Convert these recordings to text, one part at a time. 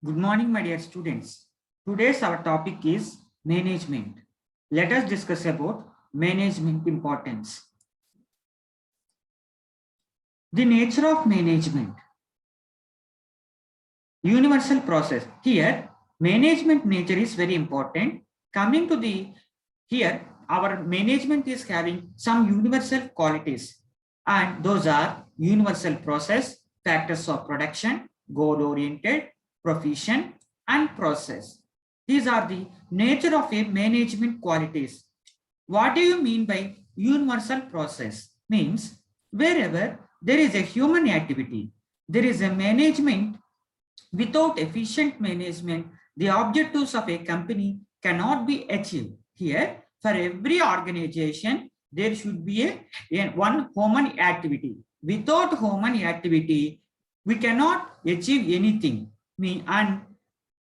Good morning, my dear students. Today's our topic is management. Let us discuss about management importance. The nature of management. Universal process. Here, management nature is very important. Coming to the here, our management is having some universal qualities, and those are universal process, factors of production, goal-oriented, proficient, and process. These are the nature of a management qualities. What do you mean by universal process? Means wherever there is a human activity, there is a management. Without efficient management, the objectives of a company cannot be achieved. Here, for every organization, there should be a one human activity. Without human activity, we cannot achieve anything. And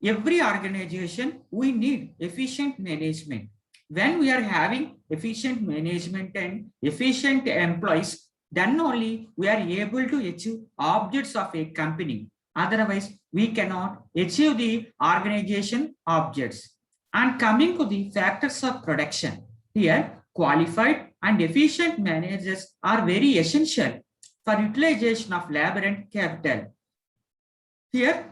every organization, we need efficient management. When we are having efficient management and efficient employees, then only we are able to achieve objects of a company. Otherwise, we cannot achieve the organization objects. And coming to the factors of production, here qualified and efficient managers are very essential for utilization of labor and capital. Here,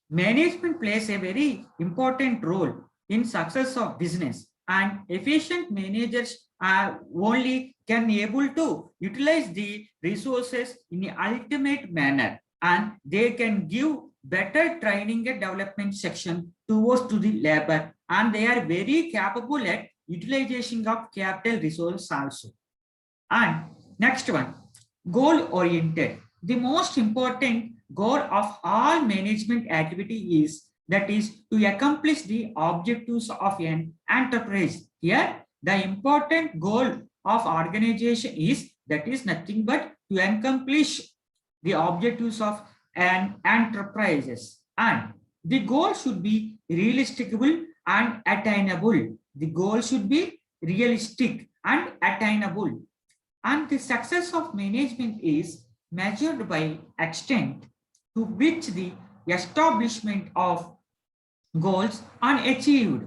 management plays a very important role in success of business, and efficient managers are only can able to utilize the resources in the ultimate manner, and they can give better training and development section towards to the labor, and they are very capable at utilization of capital resource also. And next one, goal oriented. The most important goal of all management activity is to accomplish the objectives of an enterprise. Here, the important goal of organization is nothing but to accomplish the objectives of an enterprises, and the goal should be realistic and attainable. The goal should be realistic and attainable, and the success of management is measured by extent to which the establishment of goals are achieved,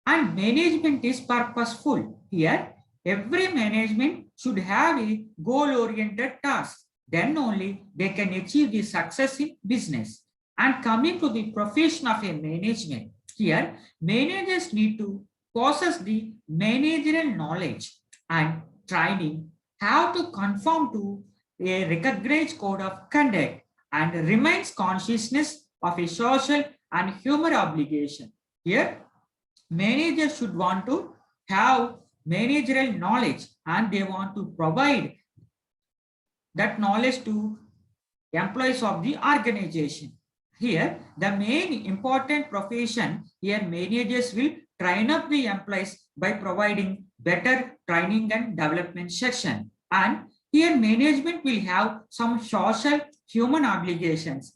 and management is purposeful. Here, every management should have a goal-oriented task. Then only they can achieve the success in business. And coming to the profession of a management, here managers need to possess the managerial knowledge and training, how to conform to a recognized code of conduct, and remains consciousness of a social and human obligation. Here, managers should want to have managerial knowledge, and they want to provide that knowledge to employees of the organization. Here, the main important profession here, managers will train up the employees by providing better training and development section. And here, management will have some social human obligations.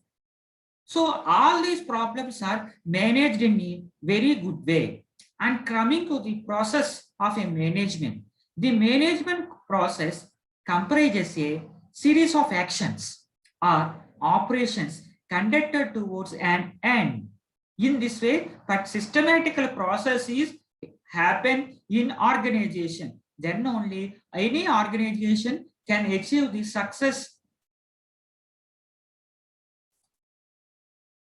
So all these problems are managed in a very good way. And coming to the process of a management, the management process comprises a series of actions or operations conducted towards an end. In this way, but systematical processes happen in organization. Then only any organization can achieve the success.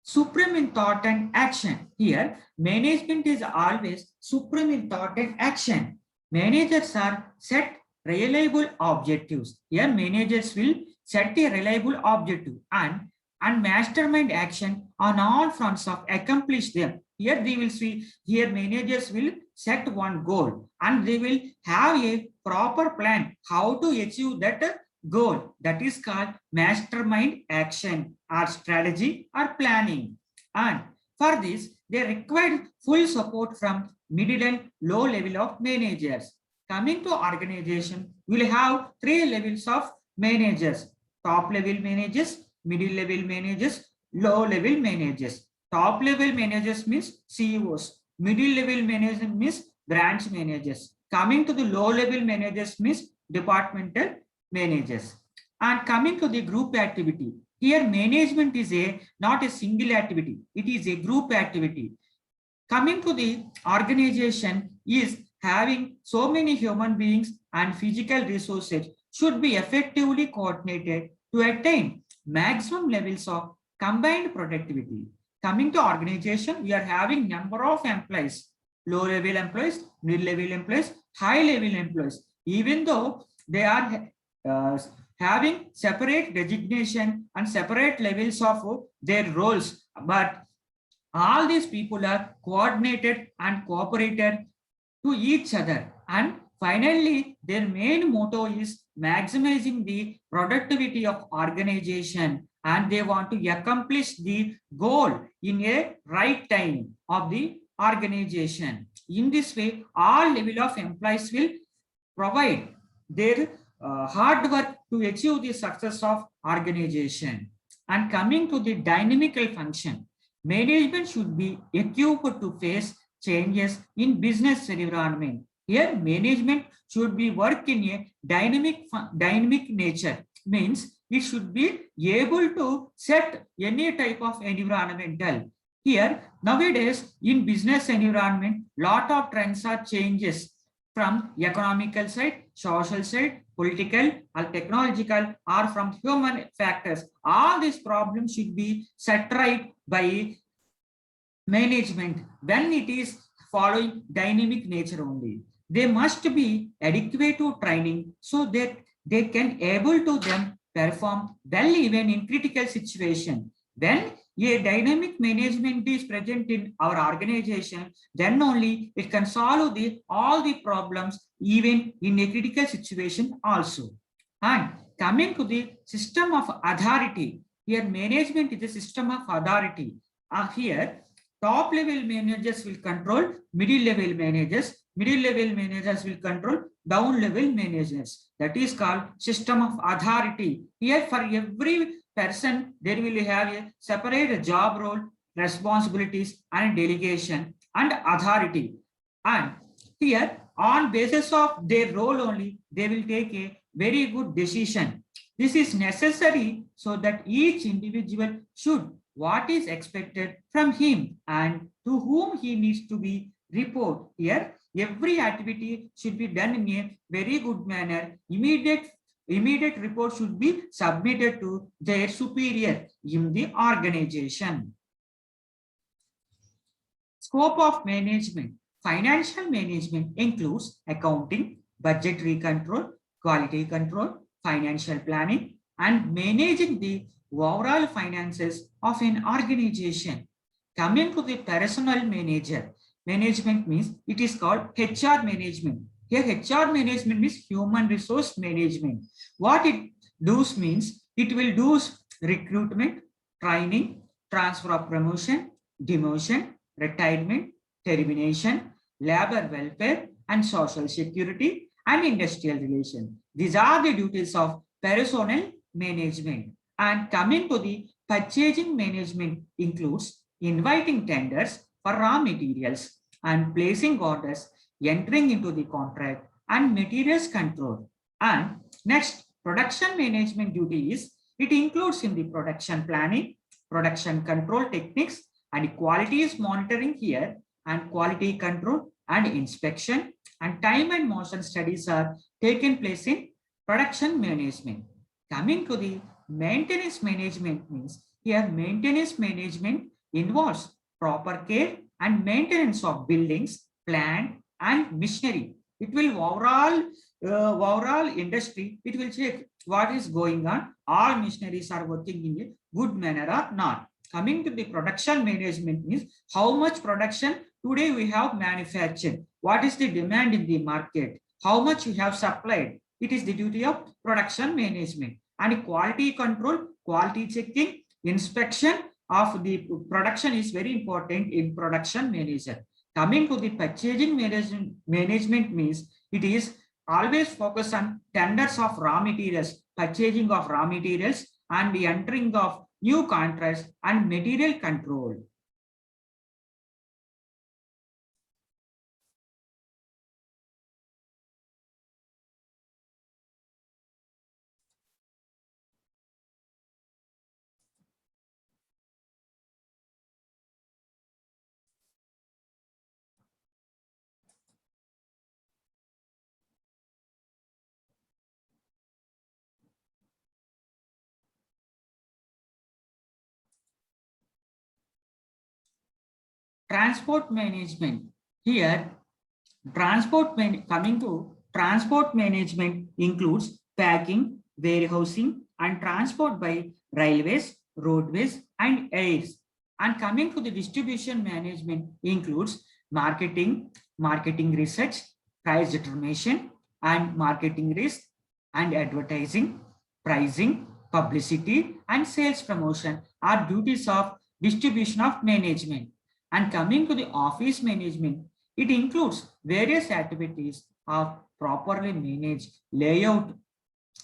Supreme in thought and action. Here, management is always supreme in thought and action. Managers are set reliable objectives. Here, managers will set a reliable objective and mastermind action on all fronts of accomplish them. Here, they will see, here managers will set one goal, and they will have a proper plan how to achieve that goal. That is called mastermind action or strategy or planning. And for this, they require full support from middle and low level of managers. Coming to organization, we will have three levels of managers: top level managers, middle level managers, low level managers. Top level managers means CEOs. Middle level managers means branch managers. Coming to the low level managers means departmental managers. And coming to the group activity, Here, management is not a single activity. It is a group activity. Coming to the organization is having so many human beings and physical resources should be effectively coordinated to attain maximum levels of combined productivity. Coming to organization, we are having number of employees, low level employees, mid level employees, high level employees. Even though they are having separate designation and separate levels of their roles, but all these people are coordinated and cooperated to each other, and finally their main motto is maximizing the productivity of organization, and they want to accomplish the goal in a right time of the organization. In this way, all level of employees will provide their hard work to achieve the success of organization. And coming to the dynamical function, management should be equipped to face changes in business environment. Here, management should be work in a dynamic nature. Means it should be able to set any type of environmental. Here, nowadays in business environment, lot of trends are changes from economical side, social side, political or technological, or from human factors. All these problems should be set right by management when it is following dynamic nature only. They must be adequate to training so that they can able to them perform well even in critical situation. When a dynamic management is present in our organization, then only it can solve all the problems even in a critical situation also. And coming to the system of authority, here management is a system of authority. Here top level managers will control middle level managers, middle level managers will control down level managers. That is called system of authority. Here for every person there will have a separate job role, responsibilities and delegation and authority. And here on basis of their role only they will take a very good decision. This is necessary so that each individual should what is expected from him and to whom he needs to be report. Here every activity should be done in a very good manner. Immediate report should be submitted to their superior in the organization. Scope of management. Financial management includes accounting, budgetary control, quality control, financial planning, and managing the overall finances of an organization. Coming to the personnel manager, management means it is called HR management. Here HR management means human resource management. What it does means it will do recruitment, training, transfer of promotion, demotion, retirement, termination, labor welfare, and social security, and industrial relation. These are the duties of personnel management. And coming to the purchasing management includes inviting tenders for raw materials and placing orders, entering into the contract, and materials control. And next, production management duty is it includes in the production planning, production control techniques, and quality is monitoring here, and quality control and inspection, and time and motion studies are taken place in production management. Coming to the maintenance management means here maintenance management involves proper care and maintenance of buildings, plant and machinery. It will overall industry, it will check what is going on, all machineries are working in a good manner or not. Coming to the production management means how much production today we have manufactured, what is the demand in the market, how much you have supplied. It is the duty of production management. And quality control, quality checking, inspection of the production is very important in production manager. Coming to the purchasing management means it is always focused on tenders of raw materials, purchasing of raw materials, and the entering of new contracts and material control. transport management. Here, coming to transport management includes packing, warehousing, and transport by railways, roadways, and airs. And coming to the distribution management includes marketing, marketing research, price determination, and marketing risk, and advertising, pricing, publicity, and sales promotion are duties of distribution of management. And coming to the office management, it includes various activities of properly managed layout,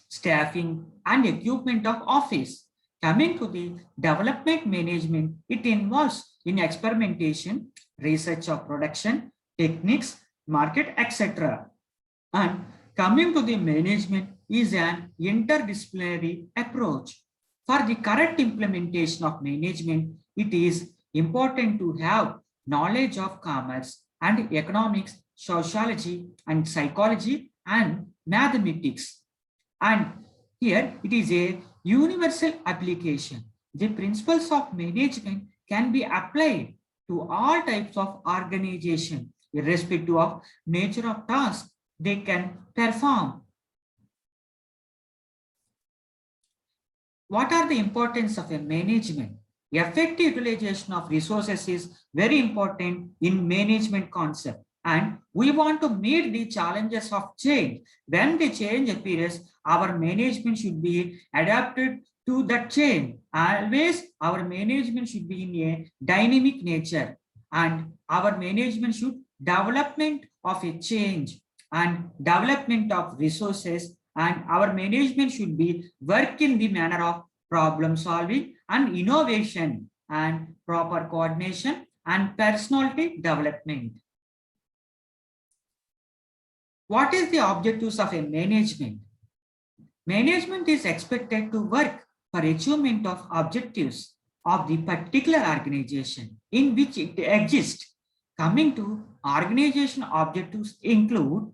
staffing, and equipment of office. Coming to the development management, it involves in experimentation, research of production, techniques, market, etc. And coming to the management is an interdisciplinary approach. For the correct implementation of management, it is important to have knowledge of commerce and economics, sociology and psychology and mathematics. And here it is a universal application. The principles of management can be applied to all types of organization, irrespective of nature of task they can perform. What are the importance of a management? Effective utilization of resources is very important in management concept. And we want to meet the challenges of change. When the change appears, our management should be adapted to that change. Always our management should be in a dynamic nature, and our management should development of a change and development of resources, and our management should be work in the manner of problem solving and innovation and proper coordination and personality development. What is the objectives of a management? Management is expected to work for achievement of objectives of the particular organization in which it exists. Coming to organization objectives include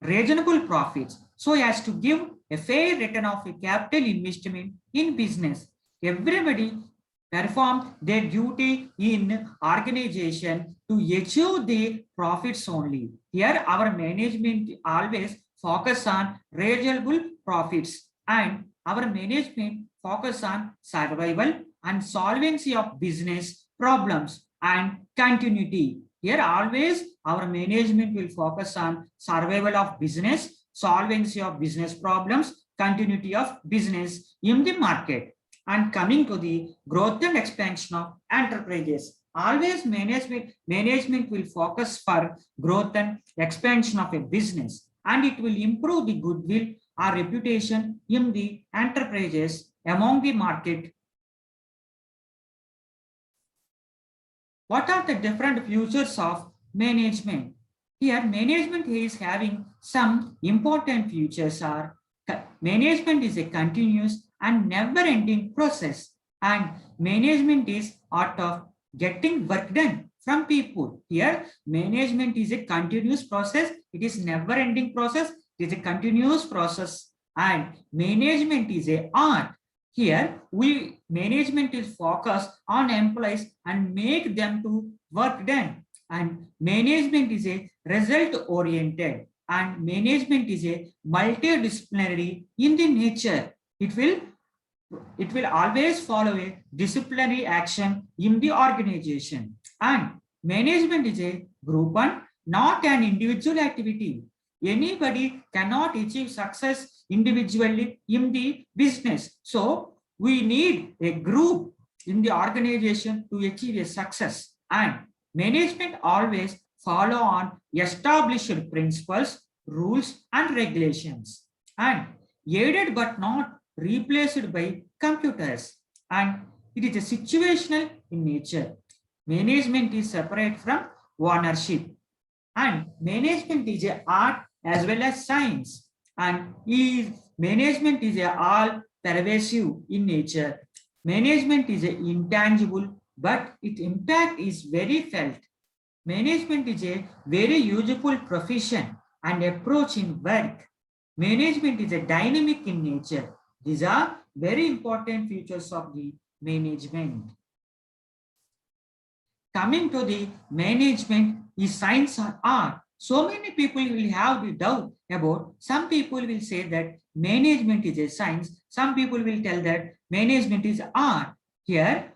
reasonable profits so as to give a fair return of a capital investment in business. Everybody perform their duty in organization to achieve the profits only. Here our management always focus on reasonable profits, and our management focus on survival and solvency of business problems and continuity. Here always our management will focus on survival of business, solvency of business problems, continuity of business in the market. And coming to the growth and expansion of enterprises, always management will focus for growth and expansion of a business, and it will improve the goodwill or reputation in the enterprises among the market. What are the different features of management? Here management is having some important features are management is a continuous and never-ending process, and management is art of getting work done from people. Here management is a continuous process, it is never-ending process, it is a continuous process, and management is a art. Here management is focused on employees and make them to work done, and management is a result oriented, and management is a multidisciplinary in the nature. It will always follow a disciplinary action in the organization, and management is a group and not an individual activity. Anybody cannot achieve success individually in the business, so we need a group in the organization to achieve a success. And management always follow on established principles, rules and regulations, and aided but not replaced by computers, and it is a situational in nature. Management is separate from ownership, and management is a art as well as science, and management is a all pervasive in nature. Management is a intangible, but its impact is very felt. Management is a very useful profession and approach in work. Management is a dynamic in nature. These are very important features of the management. coming to the management, is science or art? So many people will have the doubt about, some people will say that management is a science, some people will tell that management is art. Here,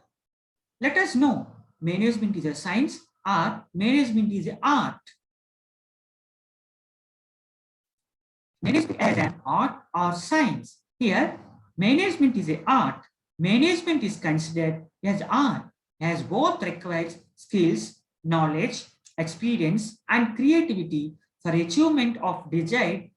let us know, management is a science or management is an art. Management as an art or science. Here, management is an art. Management is considered as art, as both requires skills, knowledge, experience, and creativity for achievement of desired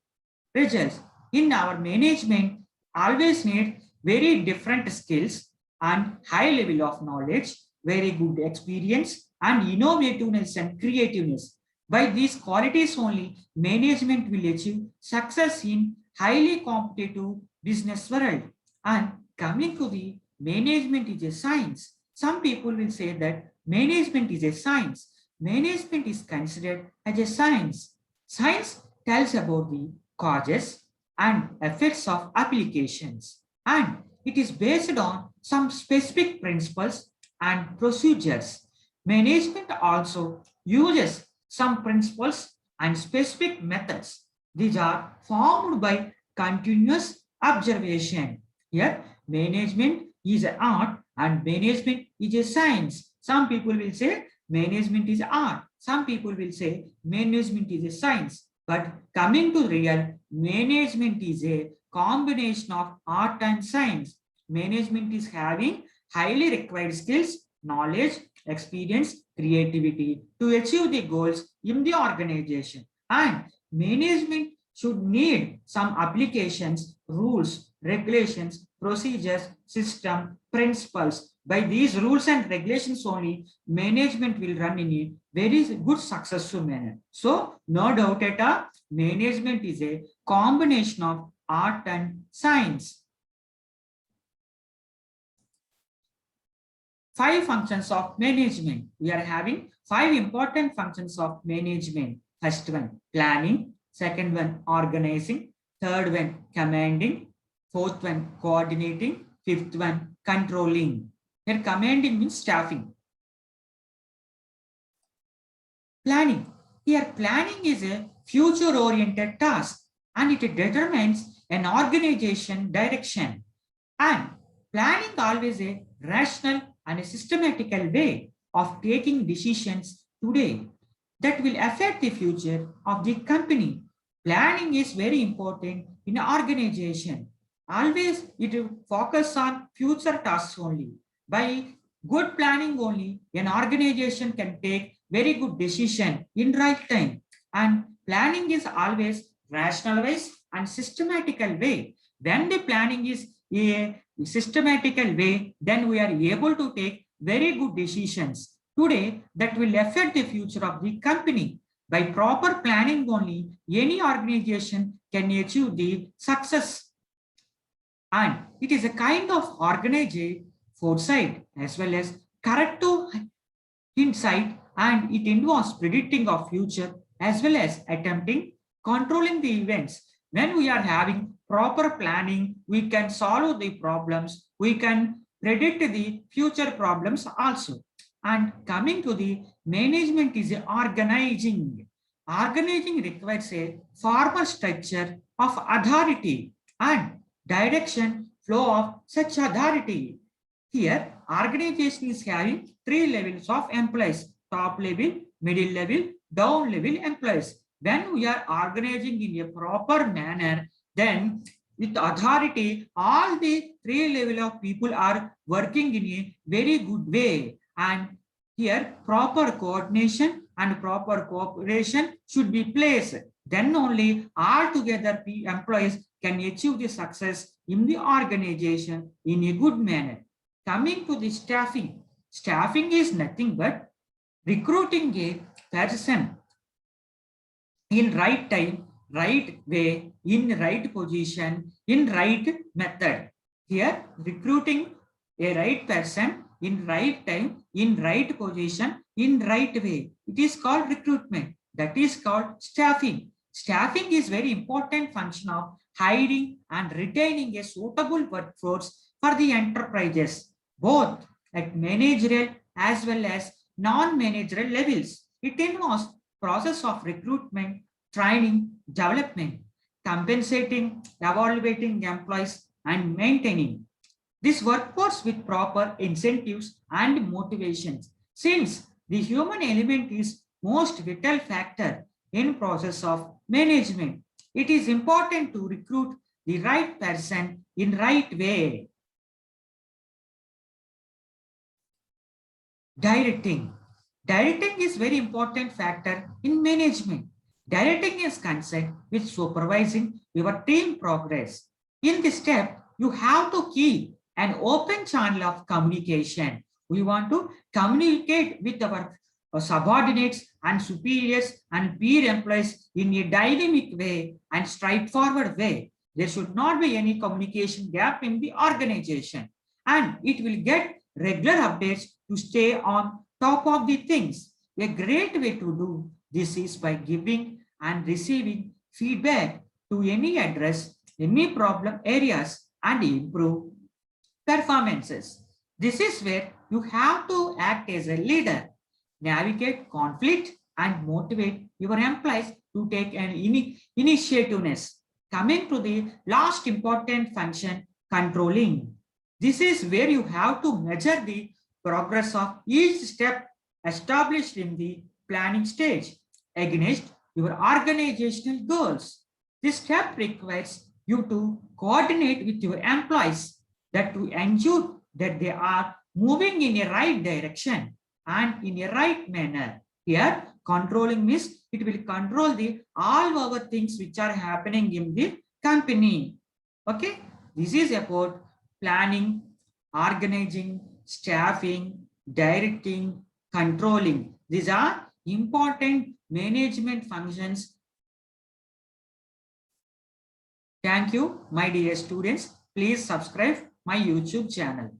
results. In our management, always need very different skills and high level of knowledge, very good experience, and innovativeness and creativeness. By these qualities only, management will achieve success in highly competitive business world. And coming to the management is a science. Some people will say that management is a science. Management is considered as a science. Science tells about the causes and effects of applications, and it is based on some specific principles and procedures. Management also uses some principles and specific methods. These are formed by continuous observation. Here, management is an art and management is a science. Some people will say management is art. Some people will say management is a science. But coming to real, management is a combination of art and science. Management is having highly required skills, knowledge, experience, creativity to achieve the goals in the organization. And management should need some applications, rules, regulations, procedures, system, principles. By these rules and regulations only, management will run in a very good successful manner. So no doubt at all, management is a combination of art and science. 5 functions of management. We are having 5 important functions of management. First one, planning. Second one, organizing. Third one, commanding. Fourth one, coordinating. Fifth one, controlling. Here, commanding means staffing. Planning. Here, planning is a future-oriented task and it determines an organization direction. And planning always a rational and a systematical way of taking decisions today that will affect the future of the company. Planning is very important in an organization. Always it will focus on future tasks only. By good planning only, an organization can take very good decision in right time. And planning is always rationalized and systematical way. When the planning is a systematical way, then we are able to take very good decisions today that will affect the future of the company. By proper planning only, any organization can achieve the success. And it is a kind of organized foresight as well as corrective insight, and it involves predicting of future as well as attempting controlling the events. When we are having proper planning, we can solve the problems, we can predict the future problems also. And coming to the management is organizing. Organizing requires a formal structure of authority and direction flow of such authority. Here, organization is having 3 levels of employees: top level, middle level, down level employees. When we are organizing in a proper manner, then with authority, all the 3 level of people are working in a very good way. And here, proper coordination and proper cooperation should be placed. Then only all together employees can achieve the success in the organization in a good manner. Coming to the staffing, staffing is nothing but recruiting a person in right time, right way, in right position, in right method. Here, recruiting a right person in right time, in right position, in right way. It is called recruitment. That is called staffing. Staffing is very important function of hiring and retaining a suitable workforce for the enterprises, both at managerial as well as non-managerial levels. It involves process of recruitment, training, development, compensating, evaluating employees, and maintaining this workforce with proper incentives and motivations. Since the human element is most vital factor in process of management, it is important to recruit the right person in right way. Directing. Directing is very important factor in management. Directing is concerned with supervising your team progress. In this step, you have to keep an open channel of communication. We want to communicate with our subordinates and superiors and peer employees in a dynamic way and straightforward way. There should not be any communication gap in the organization, and it will get regular updates to stay on top of the things. A great way to do this is by giving and receiving feedback to any address, any problem areas and improve performances. This is where you have to act as a leader, navigate conflict and motivate your employees to take an initiativeness. Coming to the last important function, controlling. This is where you have to measure the progress of each step established in the planning stage against your organizational goals. This step requires you to coordinate with your employees that to ensure that they are moving in a right direction and in a right manner. Here, controlling means it will control the all our things which are happening in the company. Okay, this is about planning, organizing, staffing, directing, controlling. These are important management functions. Thank you, my dear students. Please subscribe my YouTube channel.